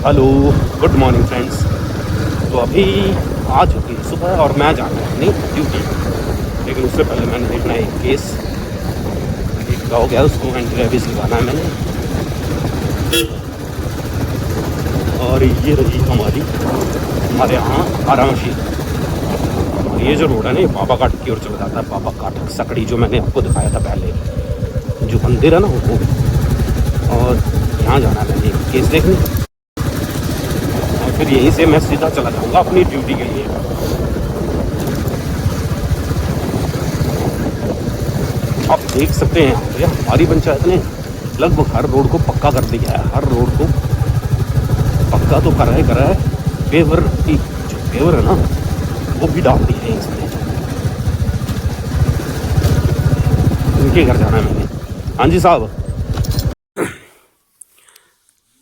Hello, good morning friends. तो अभी आ चुकी है सुबह और मैं जा रहा हूँ अपनी ड्यूटी। लेकिन उससे पहले मैंने देखना है एक केस, एक का हो गया, उसको एंटी रेबीज लगाना है मैंने। और ये रही हमारे यहाँ आरामशी। और ये जो रोड है ना, ये बाबा घाट की ओर चला जाता है। बाबा घाट सकड़ी जो मैंने आपको दिखाया था पहले, जो मंदिर है ना वो। और यहाँ जाना है मैंने एक केस देखने, और फिर यहीं से मैं सीधा चला जाऊँगा अपनी ड्यूटी के लिए। आप देख सकते हैं यहाँ पे हमारी पंचायत ने लगभग हर रोड को पक्का कर दिया है। हर रोड को पक्का तो करा है। पेवर की जो पेवर है ना, वो भी डाल दिया है इसमें। इनके घर जाना है मैंने। हाँ जी साहब।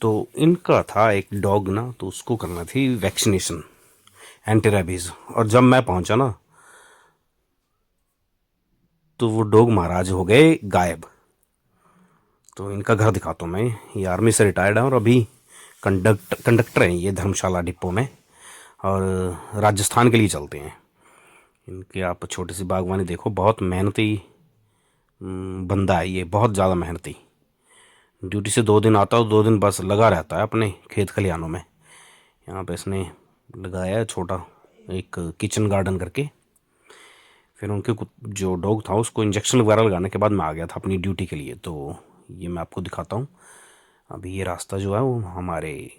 तो इनका था एक डॉग ना, तो उसको करना थी वैक्सीनेशन, एंटी रेबीज़। और जब मैं पहुंचा ना, तो वो डॉग महाराज हो गए गायब। तो इनका घर दिखाता हूँ मैं। ये आर्मी से रिटायर्ड है और अभी कंडक्टर हैं ये धर्मशाला डिपो में, और राजस्थान के लिए चलते हैं। इनके आप छोटी सी बागवानी देखो, बहुत मेहनती बंदा है ये, बहुत ज़्यादा मेहनती। ड्यूटी से 2 दिन आता है, 2 दिन बस लगा रहता है अपने खेत खलिहानों में। यहाँ पे इसने लगाया है छोटा एक किचन गार्डन करके। फिर उनके जो डॉग था उसको इंजेक्शन वगैरह लगाने के बाद मैं आ गया था अपनी ड्यूटी के लिए। तो ये मैं आपको दिखाता हूँ। अभी ये रास्ता जो है वो हमारे,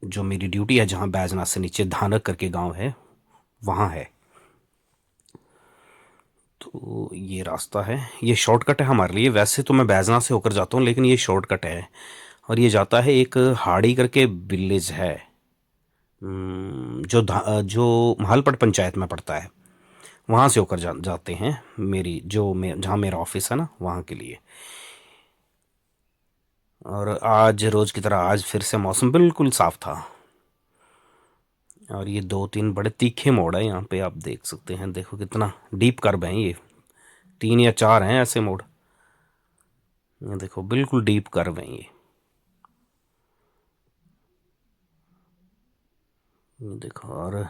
जो मेरी ड्यूटी है, जहाँ बैजनाथ से नीचे धानक करके गांव है, वहाँ है। तो ये रास्ता है, ये शॉर्टकट है हमारे लिए। वैसे तो मैं बैजनाथ से होकर जाता हूँ, लेकिन ये शॉर्टकट है। और ये जाता है एक हाड़ी करके विलेज है, जो महलपट पंचायत में पड़ता है। वहाँ से होकर जाते हैं मेरी जहाँ मेरा ऑफिस है ना, वहाँ के लिए। और आज रोज़ की तरह आज फिर से मौसम बिल्कुल साफ़ था। और ये 2-3 बड़े तीखे मोड़ है यहाँ पे, आप देख सकते हैं। देखो कितना डीप कर्व है ये, 3 या 4 हैं ऐसे मोड़। ये देखो बिल्कुल डीप कर्व है ये देखो। और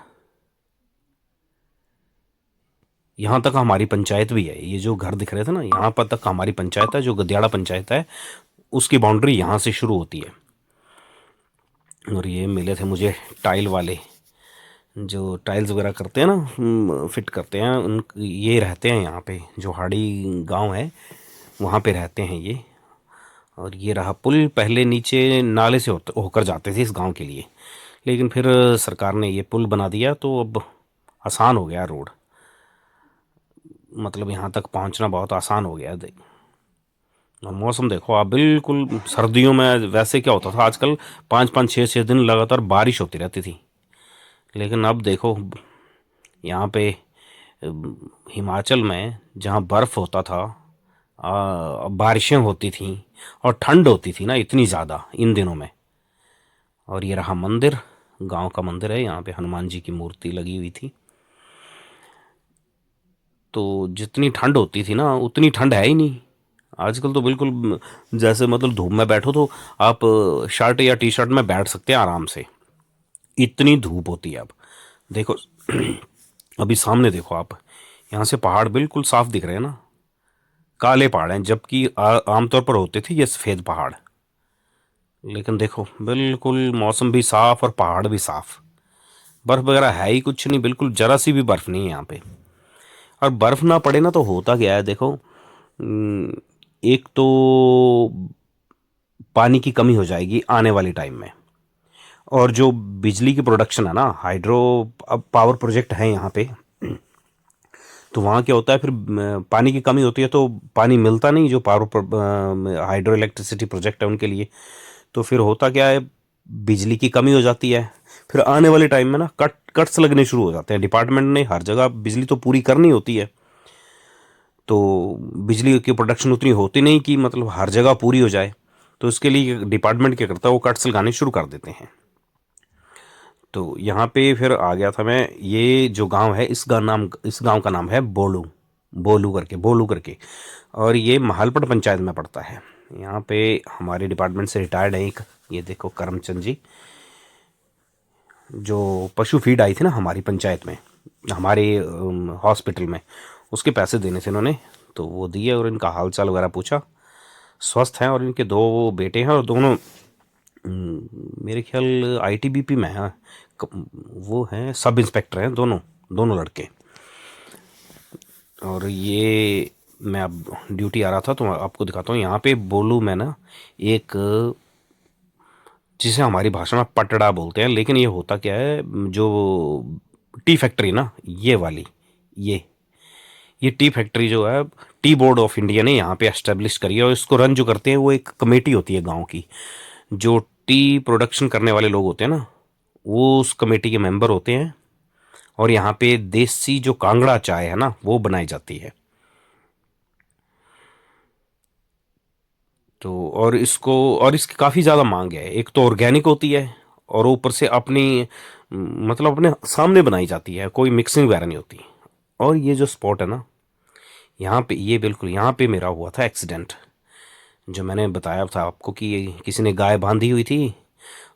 यहाँ तक हमारी पंचायत भी है। ये जो घर दिख रहे थे ना, यहाँ पर तक हमारी पंचायत है, जो गदियाड़ा पंचायत है, उसकी बाउंड्री यहाँ से शुरू होती है। और ये मिले थे मुझे टाइल वाले, जो टाइल्स वगैरह करते हैं ना, फिट करते हैं, उन ये रहते हैं यहाँ पे, जो हाड़ी गांव है वहाँ पे रहते हैं ये। और ये रहा पुल। पहले नीचे नाले से होकर जाते थे इस गांव के लिए, लेकिन फिर सरकार ने ये पुल बना दिया, तो अब आसान हो गया रोड। मतलब यहाँ तक पहुँचना बहुत आसान हो गया। और मौसम देखो आप, बिल्कुल सर्दियों में वैसे क्या होता था आजकल, 5-5 6-6 दिन लगातार बारिश होती रहती थी। लेकिन अब देखो यहाँ पे हिमाचल में जहाँ बर्फ़ होता था, बारिशें होती थी और ठंड होती थी ना इतनी ज़्यादा इन दिनों में। और ये रहा मंदिर, गांव का मंदिर है। यहाँ पे हनुमान जी की मूर्ति लगी हुई थी। तो जितनी ठंड होती थी ना, उतनी ठंड है ही नहीं आजकल। तो बिल्कुल जैसे मतलब धूप में बैठो तो आप शर्ट या टी शर्ट में बैठ सकते हैं आराम से, इतनी धूप होती है अब। देखो अभी सामने देखो आप, यहाँ से पहाड़ बिल्कुल साफ दिख रहे हैं ना, काले पहाड़ हैं, जबकि आमतौर पर होते थे ये सफ़ेद पहाड़। लेकिन देखो बिल्कुल मौसम भी साफ और पहाड़ भी साफ। बर्फ़ वगैरह है ही कुछ नहीं, बिल्कुल ज़रा सी भी बर्फ़ नहीं है यहाँ पे। और बर्फ़ ना पड़े ना तो होता क्या है देखो, एक तो पानी की कमी हो जाएगी आने वाले टाइम में। और जो बिजली की प्रोडक्शन है ना, हाइड्रो अब पावर प्रोजेक्ट है यहाँ पे, तो वहाँ क्या होता है फिर, पानी की कमी होती है तो पानी मिलता नहीं, जो पावर हाइड्रो इलेक्ट्रिसिटी प्रोजेक्ट है उनके लिए। तो फिर होता क्या है, बिजली की कमी हो जाती है। फिर आने वाले टाइम में ना कट्स लगने शुरू हो जाते हैं। डिपार्टमेंट ने हर जगह बिजली तो पूरी करनी होती है, तो बिजली की प्रोडक्शन उतनी होती नहीं कि मतलब हर जगह पूरी हो जाए। तो इसके लिए डिपार्टमेंट क्या करता है, वो कट्स लगाने शुरू कर देते हैं। तो यहाँ पे फिर आ गया था मैं। ये जो गांव है, इस गांव का नाम है बोलू करके। और ये महलपट पंचायत में पड़ता है। यहाँ पे हमारे डिपार्टमेंट से रिटायर्ड है एक ये देखो करमचंद जी, जो पशु फीड आई थी ना हमारी पंचायत में, हमारे हॉस्पिटल में, उसके पैसे देने थे इन्होंने, तो वो दिए और इनका हाल चाल वगैरह पूछा। स्वस्थ हैं और इनके दो बेटे हैं और दोनों मेरे ख्याल आईटीबीपी में हैं। वो हैं सब इंस्पेक्टर हैं दोनों, दोनों लड़के। और ये मैं अब ड्यूटी आ रहा था तो आपको दिखाता हूँ। यहाँ पे बोलूँ मैं ना, एक जिसे हमारी भाषा में पटड़ा बोलते हैं, लेकिन ये होता क्या है, जो टी फैक्ट्री ना ये वाली, ये ये टी फैक्ट्री जो है, टी बोर्ड ऑफ इंडिया ने यहाँ पे एस्टेब्लिश करी है। और इसको रन जो करते हैं वो एक कमेटी होती है गांव की। जो टी प्रोडक्शन करने वाले लोग होते हैं ना, वो उस कमेटी के मेंबर होते हैं। और यहाँ पे देसी जो कांगड़ा चाय है ना वो बनाई जाती है। तो और इसको, और इसकी काफ़ी ज़्यादा मांग है। एक तो ऑर्गेनिक होती है और ऊपर से अपनी मतलब अपने सामने बनाई जाती है, कोई मिक्सिंग वगैरह नहीं होती। और ये जो स्पॉट है ना, यहाँ पे ये बिल्कुल यहाँ पे मेरा हुआ था एक्सीडेंट। जो मैंने बताया था आपको कि ये किसी ने गाय बांधी हुई थी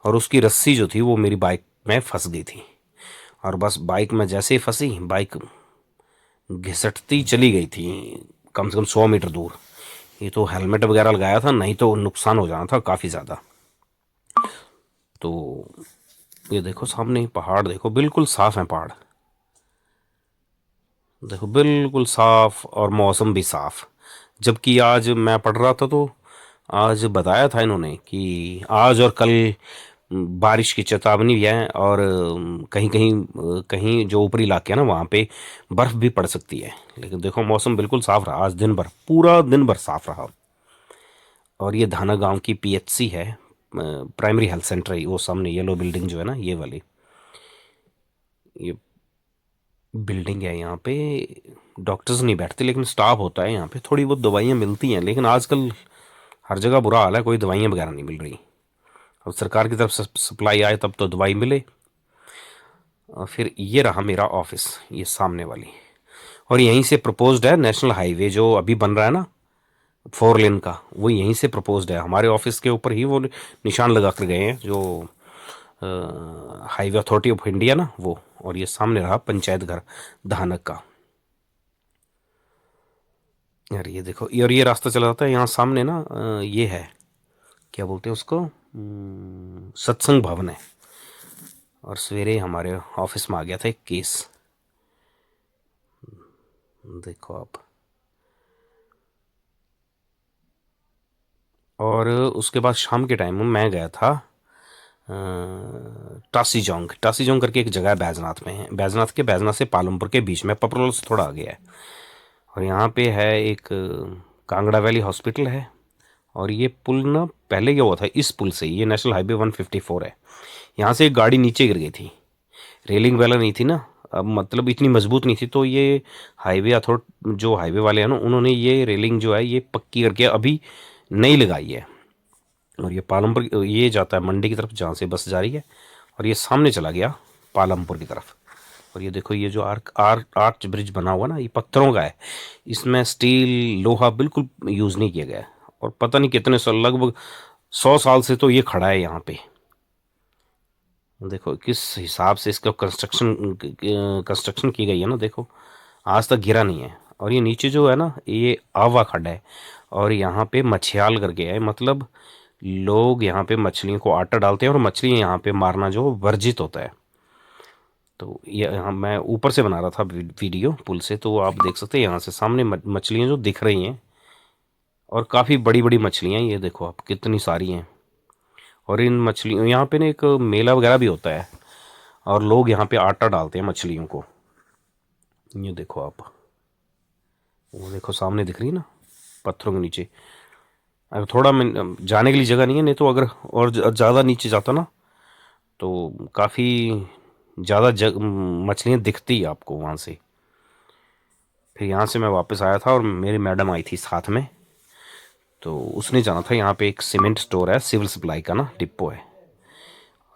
और उसकी रस्सी जो थी वो मेरी बाइक में फंस गई थी। और बस बाइक में जैसे ही फंसी, बाइक घिसटती चली गई थी कम से कम 100 मीटर दूर। ये तो हेलमेट वगैरह लगाया था, नहीं तो नुकसान हो जाना था काफ़ी ज़्यादा। तो ये देखो सामने पहाड़, देखो बिल्कुल साफ है पहाड़, देखो बिल्कुल साफ, और मौसम भी साफ। जबकि आज मैं पढ़ रहा था तो आज बताया था इन्होंने कि आज और कल बारिश की चेतावनी भी है। और कहीं कहीं कहीं जो ऊपरी इलाके हैं ना वहाँ पे बर्फ़ भी पड़ सकती है। लेकिन देखो मौसम बिल्कुल साफ रहा आज, दिन भर, पूरा दिन भर साफ रहा। और ये धाना गांव की पीएचसी है, प्राइमरी हेल्थ सेंटर है, वो सामने येलो बिल्डिंग जो है ना ये वाली, ये बिल्डिंग है। यहाँ पे डॉक्टर्स नहीं बैठते लेकिन स्टाफ होता है यहाँ पे। थोड़ी बहुत दवाइयाँ मिलती हैं, लेकिन आजकल हर जगह बुरा हाल है, कोई दवाइयाँ वगैरह नहीं मिल रही। अब सरकार की तरफ से सप्लाई आए तब तो दवाई मिले। और फिर ये रहा मेरा ऑफिस, ये सामने वाली। और यहीं से प्रपोज्ड है नेशनल हाईवे जो अभी बन रहा है ना 4 लेन का, वो यहीं से प्रपोज्ड है। हमारे ऑफिस के ऊपर ही वो निशान लगा कर गए हैं, जो हाईवे अथॉरिटी ऑफ इंडिया ना वो। और ये सामने रहा पंचायत घर धानक का। यार ये देखो, और ये रास्ता चला जाता है यहाँ सामने ना, ये है क्या बोलते हैं उसको, सत्संग भवन है। और सवेरे हमारे ऑफिस में आ गया था एक केस, देखो आप। और उसके बाद शाम के टाइम में मैं गया था टासी जोंग करके एक जगह है बैजनाथ में, है बैजनाथ के, बैजनाथ से पालमपुर के बीच में, पपरोल से थोड़ा आगे है। और यहाँ पे है एक कांगड़ा वैली हॉस्पिटल है। और ये पुल ना पहले क्या हुआ था, इस पुल से, ये नेशनल हाईवे 154 है, यहाँ से एक गाड़ी नीचे गिर गई थी। रेलिंग वाला नहीं थी ना, अब मतलब इतनी मजबूत नहीं थी, तो ये हाईवे अथॉर जो हाईवे वाले हैं ना उन्होंने ये रेलिंग जो है ये पक्की करके अभी नई लगाई है। और ये पालमपुर, ये जाता है मंडी की तरफ जहाँ से बस जा रही है। और ये सामने चला गया पालमपुर की तरफ। और ये देखो ये जो आर्च ब्रिज बना हुआ ना, ये पत्थरों का है, इसमें स्टील लोहा बिल्कुल यूज़ नहीं किया गया है। और पता नहीं कितने साल, लगभग 100 साल से तो ये खड़ा है यहाँ पे। देखो किस हिसाब से इसका कंस्ट्रक्शन की गई है ना, देखो आज तक गिरा नहीं है। और ये नीचे जो है ना ये आवा खड्डा है। और यहाँ पे मछियाल करके है, मतलब लोग यहाँ पे मछलियों को आटा डालते हैं और मछली यहाँ पे मारना जो वर्जित होता है। तो ये यहाँ मैं ऊपर से बना रहा था वीडियो पुल से, तो आप देख सकते हैं यहाँ से सामने मछलियाँ जो दिख रही हैं। और काफ़ी बड़ी बड़ी मछलियाँ, ये देखो आप कितनी सारी हैं। और इन मछलियों, यहाँ पे ना एक मेला वगैरह भी होता है और लोग यहाँ पे आटा डालते हैं मछलियों को। ये देखो आप, वो देखो सामने दिख रही है ना पत्थरों के नीचे। अगर थोड़ा मैं जाने के लिए जगह नहीं है, नहीं तो अगर और ज़्यादा नीचे जाता ना तो काफ़ी ज़्यादा मछलियाँ दिखती है आपको वहाँ से। फिर यहाँ से मैं वापस आया था और मेरी मैडम आई थी साथ में, तो उसने जाना था। यहाँ पे एक सीमेंट स्टोर है, सिविल सप्लाई का ना डिपो है।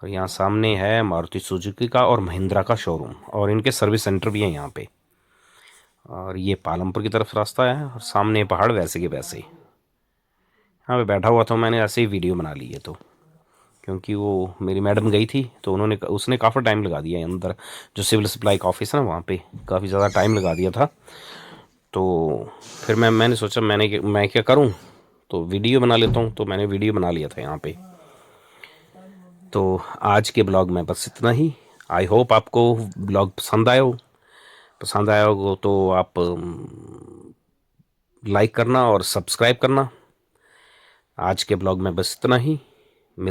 और यहाँ सामने है मारुति सुजुकी का और महिंद्रा का शोरूम, और इनके सर्विस सेंटर भी है यहाँ पे। और ये पालमपुर की तरफ रास्ता है और सामने पहाड़ वैसे के वैसे ही। यहाँ पे बैठा हुआ था मैंने, ऐसे ही वीडियो बना ली है। तो क्योंकि वो मेरी मैडम गई थी तो उसने काफ़ी टाइम लगा दिया है अंदर, जो सिविल सप्लाई का ऑफिस है ना वहाँ पे काफ़ी ज़्यादा टाइम लगा दिया था। तो फिर मैंने सोचा मैं क्या करूँ, तो वीडियो बना लेता हूँ। तो मैंने वीडियो बना लिया था यहाँ पे। तो आज के ब्लॉग में बस इतना ही। आई होप आपको ब्लॉग पसंद आया हो तो आप लाइक करना और सब्सक्राइब करना। आज के ब्लॉग में बस इतना ही।